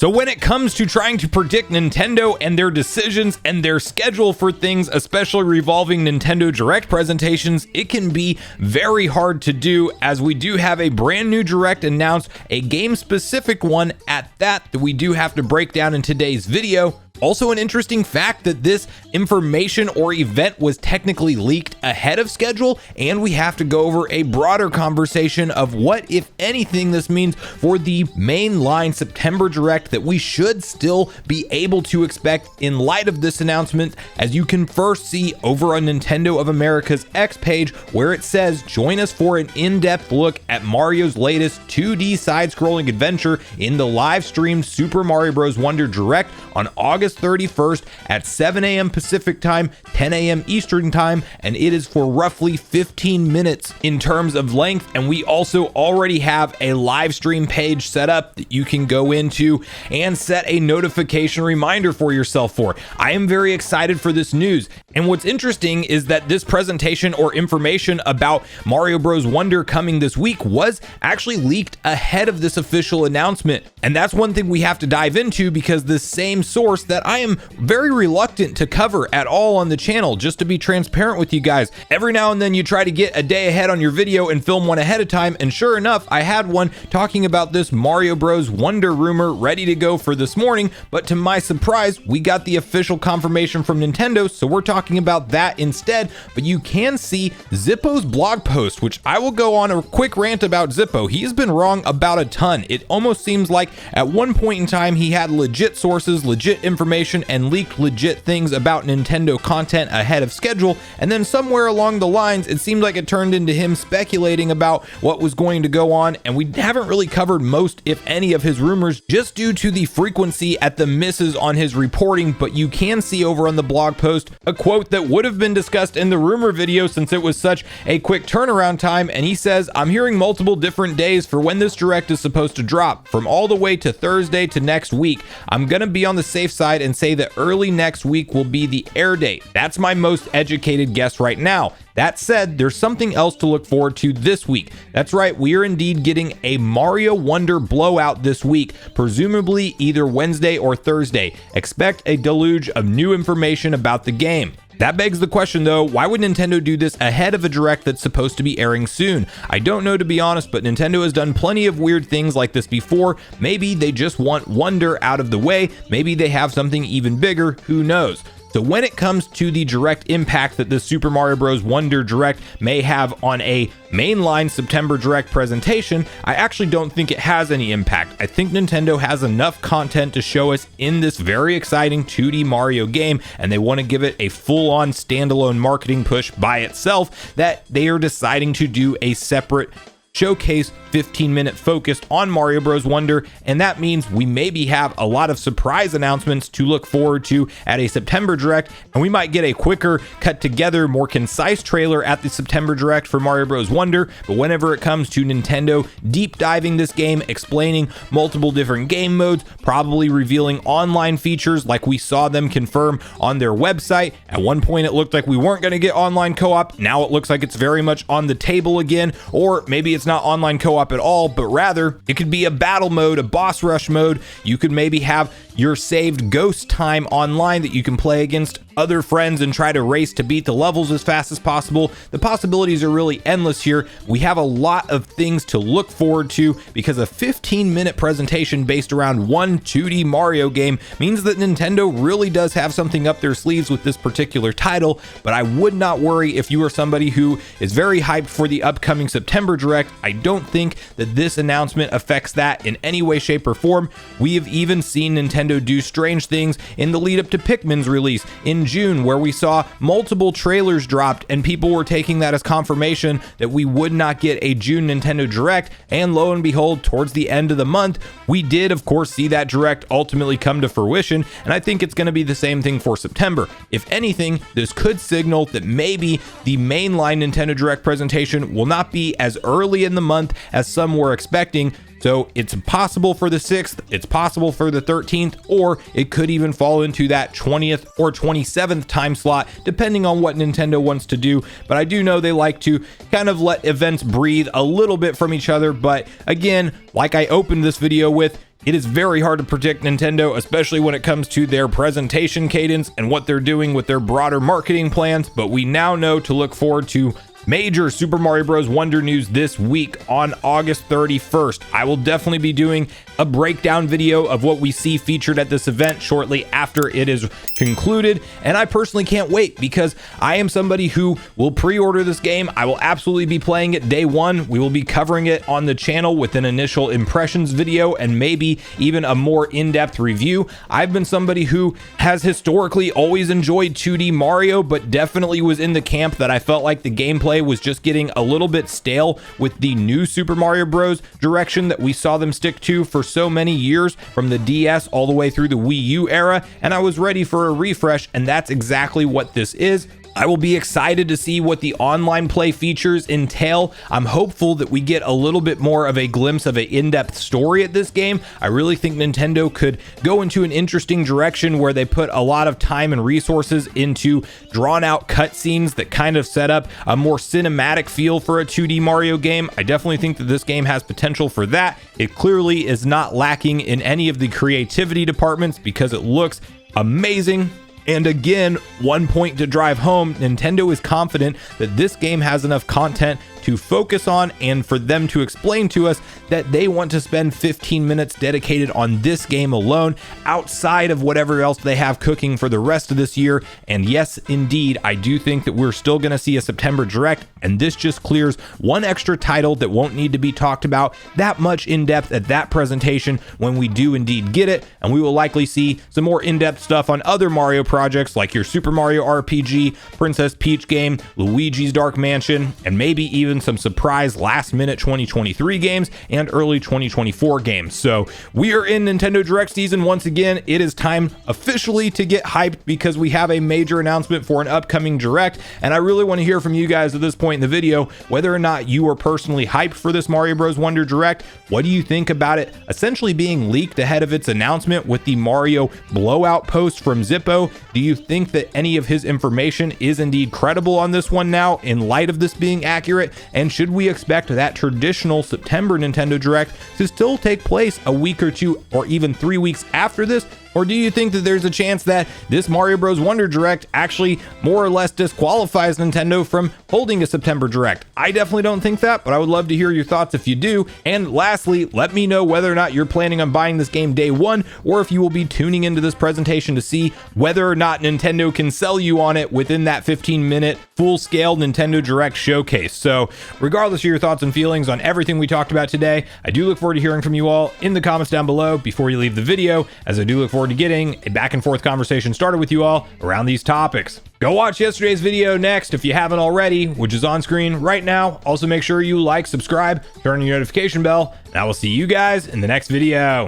So when it comes to trying to predict Nintendo and their decisions and their schedule for things, especially revolving Nintendo Direct presentations, it can be very hard to do, as we do have a brand new Direct announced, a game specific one at that we do have to break down in today's video. Also, an interesting fact that this information or event was technically leaked ahead of schedule, and we have to go over a broader conversation of what, if anything, this means for the mainline September Direct that we should still be able to expect in light of this announcement, as you can first see over on Nintendo of America's X page, where it says, join us for an in-depth look at Mario's latest 2D side-scrolling adventure in the live-streamed Super Mario Bros. Wonder Direct on August 31st at 7 a.m. Pacific time, 10 a.m. Eastern time, and it is for roughly 15 minutes in terms of length. And we also already have a live stream page set up that you can go into and set a notification reminder for yourself for. I am very excited for this news. And what's interesting is that this presentation or information about Mario Bros. Wonder coming this week was actually leaked ahead of this official announcement. And that's one thing we have to dive into, because the same source that I am very reluctant to cover at all on the channel, just to be transparent with you guys. Every now and then you try to get a day ahead on your video and film one ahead of time, and sure enough, I had one talking about this Mario Bros. Wonder rumor ready to go for this morning, but to my surprise, we got the official confirmation from Nintendo, so we're talking about that instead. But you can see Zippo's blog post, which I will go on a quick rant about Zippo. He has been wrong about a ton. It almost seems like at one point in time he had legit sources, legit information, and leaked legit things about Nintendo content ahead of schedule, and then somewhere along the lines it seemed like it turned into him speculating about what was going to go on, and we haven't really covered most, if any, of his rumors just due to the frequency at the misses on his reporting. But you can see over on the blog post a quote that would have been discussed in the rumor video since it was such a quick turnaround time, and he says, I'm hearing multiple different days for when this Direct is supposed to drop, from all the way to Thursday to next week. I'm gonna be on the safe side and say that early next week will be the air date. That's my most educated guess right now. That said, there's something else to look forward to this week. That's right, we are indeed getting a Mario Wonder blowout this week, presumably either Wednesday or Thursday. Expect a deluge of new information about the game. That begs the question though, why would Nintendo do this ahead of a Direct that's supposed to be airing soon? I don't know, to be honest, but Nintendo has done plenty of weird things like this before. Maybe they just want Wonder out of the way. Maybe they have something even bigger, who knows? So when it comes to the direct impact that the Super Mario Bros. Wonder Direct may have on a mainline September Direct presentation, I actually don't think it has any impact. I think Nintendo has enough content to show us in this very exciting 2D Mario game, and they want to give it a full-on standalone marketing push by itself, that they are deciding to do a separate showcase 15-minute focused on Mario Bros. Wonder, and that means we maybe have a lot of surprise announcements to look forward to at a September Direct, and we might get a quicker, cut together, more concise trailer at the September Direct for Mario Bros. Wonder. But whenever it comes to Nintendo deep diving this game, explaining multiple different game modes, probably revealing online features like we saw them confirm on their website. At one point it looked like we weren't going to get online co-op. Now it looks like it's very much on the table again, or maybe it's not online co-op at all, but rather it could be a battle mode, a boss rush mode. You could maybe have your saved ghost time online that you can play against other friends and try to race to beat the levels as fast as possible. The possibilities are really endless here. We have a lot of things to look forward to, because a 15-minute presentation based around one 2D Mario game means that Nintendo really does have something up their sleeves with this particular title. But I would not worry if you are somebody who is very hyped for the upcoming September Direct. I don't think that this announcement affects that in any way, shape, or form. We have even seen Nintendo do strange things in the lead up to Pikmin's release in June, where we saw multiple trailers dropped and people were taking that as confirmation that we would not get a June Nintendo Direct, and lo and behold, towards the end of the month, we did of course see that Direct ultimately come to fruition, and I think it's going to be the same thing for September. If anything, this could signal that maybe the mainline Nintendo Direct presentation will not be as early in the month as some were expecting. So it's possible for the 6th, it's possible for the 13th, or it could even fall into that 20th or 27th time slot, depending on what Nintendo wants to do. But I do know they like to kind of let events breathe a little bit from each other. But again, like I opened this video with, It is very hard to predict Nintendo, especially when it comes to their presentation cadence and what they're doing with their broader marketing plans, but we now know to look forward to major Super Mario Bros. Wonder news this week on August 31st. I will definitely be doing a breakdown video of what we see featured at this event shortly after it is concluded, and I personally can't wait because I am somebody who will pre-order this game. I will absolutely be playing it day one. We will be covering it on the channel with an initial impressions video and maybe even a more in-depth review. I've been somebody who has historically always enjoyed 2D Mario, but definitely was in the camp that I felt like the gameplay was just getting a little bit stale with the new Super Mario Bros. Direction that we saw them stick to for so many years, from the DS all the way through the Wii U era, and I was ready for a refresh, and that's exactly what this is. I will be excited to see what the online play features entail. I'm hopeful that we get a little bit more of a glimpse of an in-depth story at this game. I really think Nintendo could go into an interesting direction where they put a lot of time and resources into drawn-out cutscenes that kind of set up a more cinematic feel for a 2D Mario game. I definitely think that this game has potential for that. It clearly is not lacking in any of the creativity departments because it looks amazing. And again, one point to drive home, Nintendo is confident that this game has enough content to focus on and for them to explain to us that they want to spend 15 minutes dedicated on this game alone outside of whatever else they have cooking for the rest of this year. And yes, indeed, I do think that we're still going to see a September Direct, and this just clears one extra title that won't need to be talked about that much in depth at that presentation when we do indeed get it. And we will likely see some more in-depth stuff on other Mario projects like your Super Mario RPG, Princess Peach game, Luigi's Dark Mansion, and maybe even some surprise last-minute 2023 games and early 2024 games. So we are in Nintendo Direct season once again. It is time officially to get hyped because we have a major announcement for an upcoming Direct, and I really want to hear from you guys at this point in the video whether or not you are personally hyped for this Mario Bros. Wonder Direct. What do you think about it essentially being leaked ahead of its announcement with the Mario blowout post from Zippo? Do you think that any of his information is indeed credible on this one now in light of this being accurate? And should we expect that traditional September Nintendo Direct to still take place a week or two or even 3 weeks after this? Or do you think that there's a chance that this Mario Bros. Wonder Direct actually more or less disqualifies Nintendo from holding a September Direct? I definitely don't think that, but I would love to hear your thoughts if you do. And lastly, let me know whether or not you're planning on buying this game day one, or if you will be tuning into this presentation to see whether or not Nintendo can sell you on it within that 15-minute full-scale Nintendo Direct showcase. So regardless of your thoughts and feelings on everything we talked about today, I do look forward to hearing from you all in the comments down below before you leave the video, as I do look forward to getting a back and forth conversation started with you all around these topics. Go watch yesterday's video next if you haven't already, which is on screen right now. Also make sure you like, subscribe, turn on your notification bell, and I will see you guys in the next video.